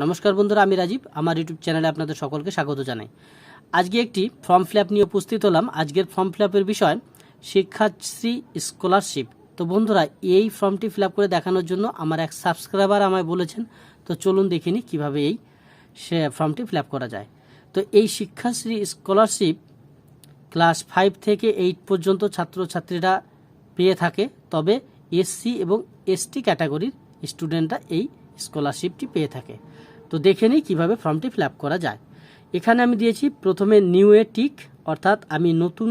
নমস্কার বন্ধুরা, আমি রাজীব। আমার ইউটিউব চ্যানেলে আপনাদের সকলকে স্বাগত জানাই। আজকে একটি ফর্ম ফিল আপ নিয়ে উপস্থিত হলাম। আজকের ফর্ম ফিল আপের বিষয় শিক্ষাশ্রী স্কলারশিপ। তো বন্ধুরা, এই ফর্মটি ফিল আপ করে দেখানোর জন্য আমার এক সাবস্ক্রাইবার আমায় বলেছেন। তো চলুন দেখিনি কীভাবে এই ফর্মটি ফিল আপ করা যায়। তো এই শিক্ষাশ্রী স্কলারশিপ ক্লাস 5 থেকে 8 পর্যন্ত ছাত্রছাত্রীরা পেয়ে থাকে, তবে এসসি এবং এসটি ক্যাটাগরির স্টুডেন্টরা এই স্কলারশিপটি পেয়ে থাকে। তো দেখে নিই কীভাবে ফর্মটি ফিল আপ করা যায়। এখানে আমি দিয়েছি প্রথমে নিউ এ টিক, অর্থাৎ আমি নতুন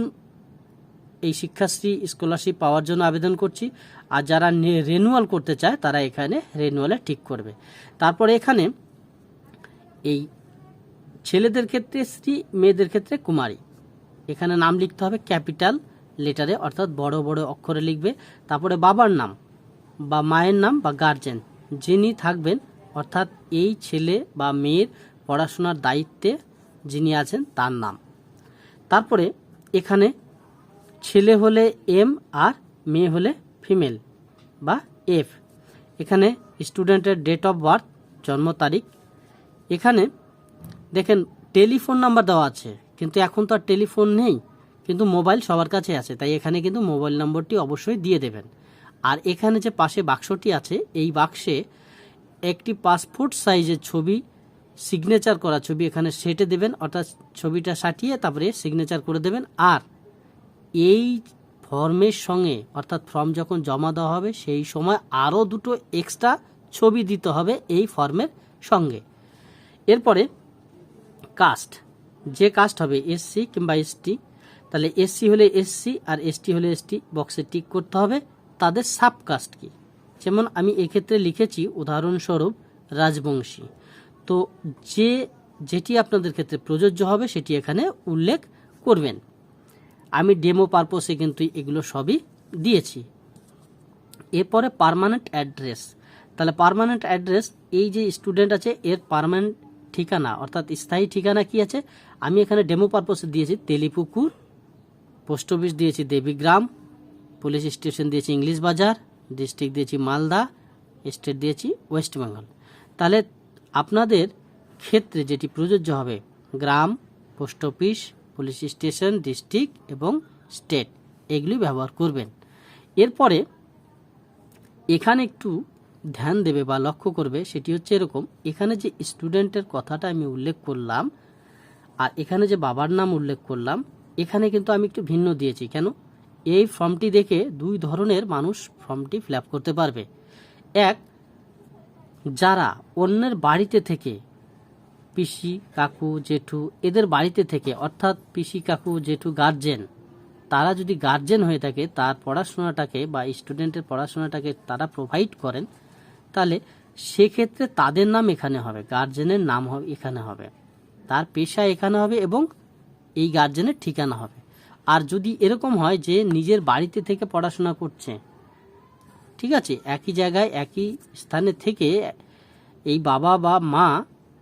এই শিক্ষাশ্রী স্কলারশিপ পাওয়ার জন্য আবেদন করছি। আর যারা রেনুয়াল করতে চায় তারা এখানে রেনুয়ালে টিক করবে। তারপরে এখানে এই ছেলেদের ক্ষেত্রে শ্রী, মেয়েদের ক্ষেত্রে কুমারী, এখানে নাম লিখতে হবে ক্যাপিটাল লেটারে, অর্থাৎ বড় বড় অক্ষরে লিখবে। তারপরে বাবার নাম বা মায়ের নাম বা গার্জেন যিনি থাকবেন, অর্থাৎ এই ছেলে বা মেয়ের পড়াশোনার দায়িত্বে যিনি আছেন তার নাম। তারপরে এখানে ছেলে হলে এম আর মেয়ে হলে ফিমেল বা এফ। এখানে স্টুডেন্টের ডেট অফ বার্থ, জন্ম তারিখ। এখানে দেখেন টেলিফোন নাম্বার দেওয়া আছে, কিন্তু এখন তো আর টেলিফোন নেই, কিন্তু মোবাইল সবার কাছে আছে, তাই এখানে কিন্তু মোবাইল নম্বরটি অবশ্যই দিয়ে দেবেন। আর এখানে যে পাশে বাক্সটি আছে, এই বাক্সে একটি পাসপোর্ট সাইজের ছবি, সিগনেচার করা ছবি এখানে সেটে দেবেন, অর্থাৎ ছবিটা সাটিয়ে তারপরে সিগনেচার করে দেবেন। আর এই ফর্মের সঙ্গে, অর্থাৎ ফর্ম যখন জমা দেওয়া হবে সেই সময় আরও দুটো এক্সট্রা ছবি দিতে হবে এই ফর্মের সঙ্গে। এরপরে কাস্ট, যে কাস্ট হবে এসসি কিংবা এসটি, তাহলে এসসি হলে এসসি আর এসটি হলে এসটি বক্সে টিক করতে হবে। তাদের সাবকাস্ট কি, যেমন আমি এক্ষেত্রে লিখেছি উদাহরণস্বরূপ রাজবংশী। তো যেটি আপনাদের ক্ষেত্রে প্রযোজ্য হবে সেটি এখানে উল্লেখ করবেন। আমি ডেমো পারপসে কিন্তু এগুলো সবই দিয়েছি। এরপরে পার্মানেন্ট অ্যাড্রেস, তাহলে পার্মানেন্ট অ্যাড্রেস, এই যে স্টুডেন্ট আছে এর পার্মানেন্ট ঠিকানা অর্থাৎ স্থায়ী ঠিকানা কি আছে, আমি এখানে ডেমো পারপসে দিয়েছি তেলিপুকুর, পোস্ট অফিস দিয়েছি দেবীগ্রাম, পুলিশ স্টেশন দিয়েছি ইংলিশ বাজার, ডিস্ট্রিক্ট দিয়েছি মালদা, স্টেট দিয়েছি ওয়েস্ট বেঙ্গল। তাহলে আপনাদের ক্ষেত্রে যেটি প্রযোজ্য হবে গ্রাম, post office, police station, district এবং স্টেট, এগুলি ব্যবহার করবেন। এরপরে এখানে একটু ধ্যান দেবে বা লক্ষ্য করবে, সেটি হচ্ছে এরকম, এখানে যে স্টুডেন্টের কথাটা আমি উল্লেখ করলাম আর এখানে যে বাবার নাম উল্লেখ করলাম, এখানে কিন্তু আমি একটু ভিন্ন দিয়েছি। কেন? এই ফর্মটি দেখে দুই ধরনের মানুষ ফর্মটি ফিল আপ করতে পারবে। এক, যারা অন্যের বাড়িতে থেকে, পিসি, কাকু, জেঠু, এদের বাড়িতে থেকে, অর্থাৎ পিসি, কাকু, জেঠু গার্জেন, তারা যদি গার্জেন হয়ে থাকে, তার পড়াশোনাটাকে বা স্টুডেন্টের পড়াশোনাটাকে তারা প্রোভাইড করেন, তাহলে সেক্ষেত্রে তাদের নাম এখানে হবে, গার্জেনের নাম হবে এখানে হবে, তার পেশা এখানে হবে এবং এই গার্জেনের ঠিকানা হবে। আর যদি এরকম হয় যে নিজের বাড়িতে থেকে পড়াশোনা করছে, ঠিক আছে, একই জায়গায় একই স্থানে থেকে এই বাবা বা মা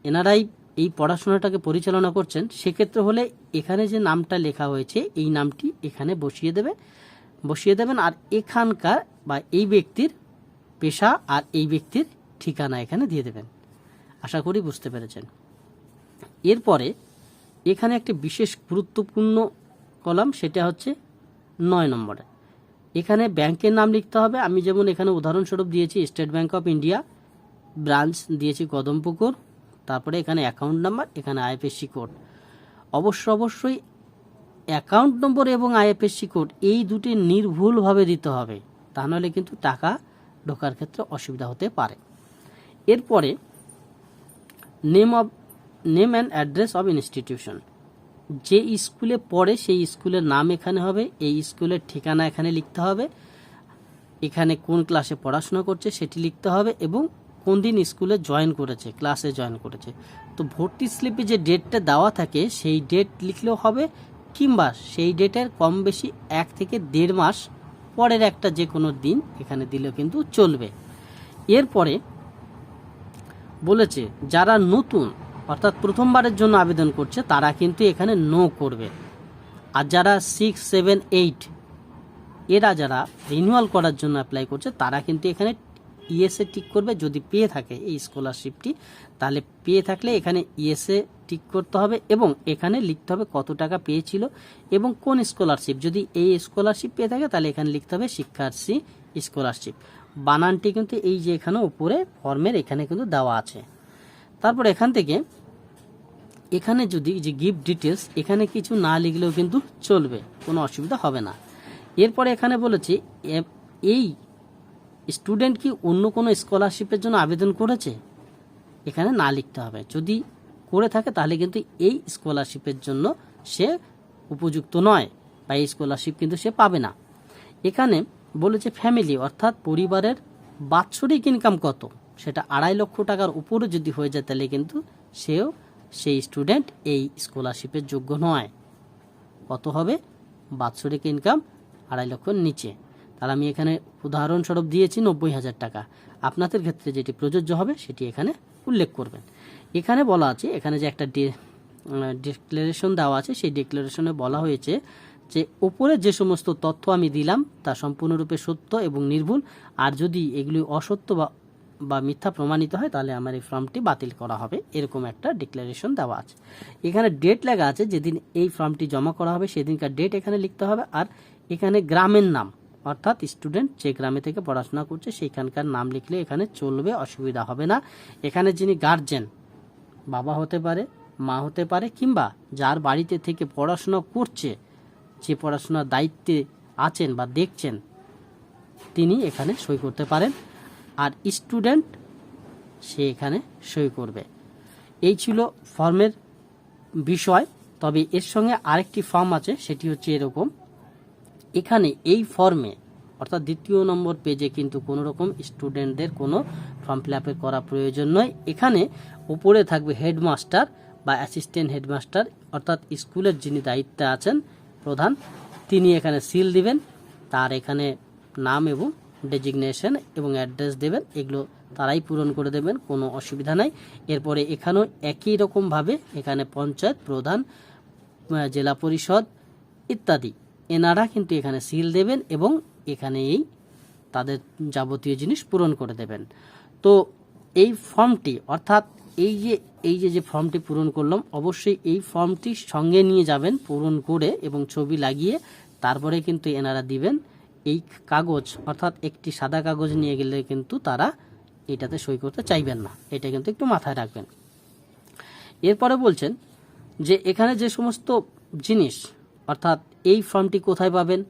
এনারাই এই পড়াশোনাটাকে পরিচালনা করছেন, সেক্ষেত্রে হলে এখানে যে নামটা লেখা হয়েছে এই নামটি এখানে বসিয়ে দেবেন। আর এখানকার বা এই ব্যক্তির পেশা আর এই ব্যক্তির ঠিকানা এখানে দিয়ে দেবেন। আশা করি বুঝতে পেরেছেন। এরপরে এখানে একটি বিশেষ গুরুত্বপূর্ণ কলাম, সেটা হচ্ছে 9 নম্বরে। এখানে ব্যাংকের নাম লিখতে হবে। আমি যেমন এখানে উদাহরণস্বরূপ দিয়েছি state bank of India, branch দিয়েছি কদমপুকুর, তারপরে এখানে অ্যাকাউন্ট নাম্বার, এখানে আইএফএসসি কোড। অবশ্যই অ্যাকাউন্ট নম্বর এবং আইএফএসসি কোড এই দুটি নির্ভুলভাবে দিতে হবে, তা নাহলে কিন্তু টাকা ঢোকার ক্ষেত্রে অসুবিধা হতে পারে। এরপরে name and address of institution, যে স্কুলে পড়ে সেই স্কুলের নাম এখানে হবে, এই স্কুলের ঠিকানা এখানে লিখতে হবে, এখানে কোন ক্লাসে পড়াশোনা করছে সেটি লিখতে হবে এবং কোন দিন স্কুলে জয়েন করেছে, ক্লাসে জয়েন করেছে। তো ভর্তি স্লিপে যে ডেটটা দেওয়া থাকে সেই ডেট লিখলেও হবে, কিংবা সেই ডেটের কম বেশি 1 থেকে 1.5 মাস পরের একটা যে কোনো দিন এখানে দিলেও কিন্তু চলবে। এরপরে বলেছে যারা নতুন অর্থাৎ প্রথমবারের জন্য আবেদন করছে তারা কিন্তু এখানে নো করবে। আর যারা 6, 7, 8 এরা যারা রিনিউয়াল করার জন্য অ্যাপ্লাই করছে তারা কিন্তু এখানে ইয়েসে টিক করবে যদি পেয়ে থাকে এই স্কলারশিপটি, তাহলে পেয়ে থাকলে এখানে ইয়েসে টিক করতে হবে এবং এখানে লিখতে হবে কত টাকা পেয়েছিল এবং কোন স্কলারশিপ। যদি এই স্কলারশিপ পেয়ে থাকে তাহলে এখানে লিখতে হবে শিক্ষাশ্রী স্কলারশিপ। বানানটি কিন্তু এই যে এখানে উপরে ফর্মের এখানে কিন্তু দেওয়া আছে। তারপর এখান থেকে এখানে যদি যে গিফট ডিটেলস এখানে কিছু না লিখলেও কিন্তু চলবে, কোনো অসুবিধা হবে না। এরপরে এখানে বলেছে এই স্টুডেন্ট কি অন্য কোনো স্কলারশিপের জন্য আবেদন করেছে, এখানে না লিখতে হবে। যদি করে থাকে তাহলে কিন্তু এই স্কলারশিপের জন্য সে উপযুক্ত নয় বা এই স্কলারশিপ কিন্তু সে পাবে না। এখানে বলেছে ফ্যামিলি অর্থাৎ পরিবারের বাৎসরিক ইনকাম কত, সেটা 2.5 লক্ষ টাকার উপরে যদি হয়ে যায় তাহলে কিন্তু সেই স্টুডেন্ট এই স্কলারশিপের যোগ্য নয়। কত হবে, বাৎসরিক ইনকাম 2.5 লক্ষের নিচে। তাহলে আমি এখানে উদাহরণস্বরূপ দিয়েছি 90,000 টাকা। আপনাদের ক্ষেত্রে যেটি প্রযোজ্য হবে সেটি এখানে উল্লেখ করবেন। এখানে বলা আছে, এখানে যে একটা ডিক্লারেশন দেওয়া আছে সেই ডিক্লারেশনে বলা হয়েছে যে উপরে যে সমস্ত তথ্য আমি দিলাম তা সম্পূর্ণরূপে সত্য এবং নির্ভুল, আর যদি এগুলি অসত্য বা মিথ্যা প্রমাণিত হয় তাহলে আমার এই ফর্মটি বাতিল করা হবে, এরকম একটা ডিক্লারেশন দেওয়া আছে। এখানে ডেট লেখা আছে, যেদিন এই ফর্মটি জমা করা হবে সেদিনকার ডেট এখানে লিখতে হবে। আর এখানে গ্রামের নাম অর্থাৎ স্টুডেন্ট যে গ্রামে থেকে পড়াশোনা করছে সেইখানকার নাম লিখলে এখানে চলবে, অসুবিধা হবে না। এখানে যিনি গার্জেন, বাবা হতে পারে, মা হতে পারে, কিংবা যার বাড়িতে থেকে পড়াশোনা করছে, যে পড়াশোনার দায়িত্বে আছেন বা দেখছেন, তিনি এখানে সই করতে পারেন। আর স্টুডেন্ট সে এখানে সই করবে। এই ছিল ফর্মের বিষয়। তবে এর সঙ্গে আরেকটি ফর্ম আছে, সেটি হচ্ছে এরকম। এখানে এই ফর্মে অর্থাৎ 2 নম্বর পেজে কিন্তু কোনো রকম স্টুডেন্টদের কোনো ফর্ম ফিল আপের করা প্রয়োজন নয়। এখানে উপরে থাকবে হেডমাস্টার বা অ্যাসিস্ট্যান্ট হেডমাস্টার অর্থাৎ স্কুলের যিনি দায়িত্বে আছেন প্রধান, তিনি এখানে সিল দিবেন, তার এখানে নাম এবং ডেজিগনেশন এবং অ্যাড্রেস দেবেন, এগুলো তারাই পূরণ করে দেবেন, কোনো অসুবিধা নাই। এরপরে এখানেও একই রকমভাবে এখানে পঞ্চায়েত প্রধান, জেলা পরিষদ ইত্যাদি এনারা কিন্তু এখানে সিল দেবেন এবং এখানে তাদের যাবতীয় জিনিস পূরণ করে দেবেন। তো এই ফর্মটি অর্থাৎ এই যে ফর্মটি পূরণ করলাম, অবশ্যই এই ফর্মটি সঙ্গে নিয়ে যাবেন পূরণ করে এবং ছবি লাগিয়ে, তারপরে কিন্তু এনারা দিবেন। এই কাগজ অর্থাৎ একটি সাদা কাগজ নিয়ে গেলে কিন্তু তারা এটাতে সই করতে চাইবেন না, এটা কিন্তু একটু মাথায় রাখবেন। এরপরে বলছেন যে এখানে যে সমস্ত জিনিস অর্থাৎ এই ফর্মটি কোথায় পাবেন,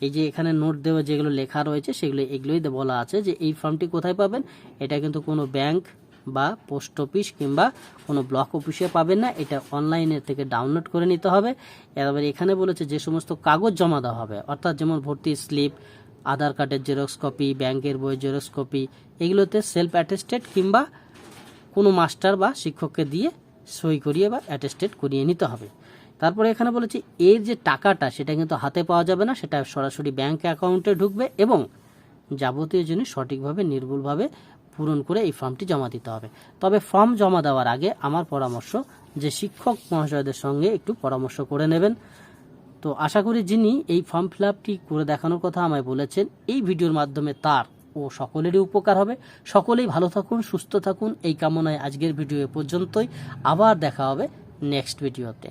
এই যে এখানে নোট দেওয়া যেগুলো লেখা রয়েছে এগুলোই বলা আছে যে এই ফর্মটি কোথায় পাবেন। এটা কিন্তু কোনো ব্যাংক বা পোস্ট অফিস কিংবা কোনো ব্লক অফিসে পাবেন না, এটা অনলাইনে থেকে ডাউনলোড করে নিতে হবে। এবার এখানে বলেছে যে সমস্ত কাগজ জমা দেওয়া হবে অর্থাৎ যেমন ভর্তির স্লিপ, আধার কার্ডের জেরক্স কপি, ব্যাংকের বই জেরক্স কপি, এগুলোতে সেলফ অ্যাটেস্টেড কিংবা কোনো মাস্টার বা শিক্ষককে দিয়ে সই করিয়ে বা অ্যাটেস্টেড করিয়ে নিতে হবে। তারপরে এখানে বলেছি এর যে টাকাটা সেটা কিন্তু হাতে পাওয়া যাবে না, সেটা সরাসরি ব্যাংক অ্যাকাউন্টে ঢুকবে এবং যাবতীয় জিনিস সঠিকভাবে নির্ভুলভাবে পূরণ করে এই ফর্মটি জমা দিতে হবে। তবে ফর্ম জমা দেওয়ার আগে আমার পরামর্শ যে শিক্ষক মহাশয়দের সঙ্গে একটু পরামর্শ করে নেবেন। তো আশা করি যিনি এই ফর্ম ফিল আপটি করে দেখানোর কথা আমায় বলেছেন, এই ভিডিওর মাধ্যমে তার ও সকলেরই উপকার হবে। সকলেই ভালো থাকুন, সুস্থ থাকুন, এই কামনায় আজকের ভিডিও এ পর্যন্তই। আবার দেখা হবে নেক্সট ভিডিওতে।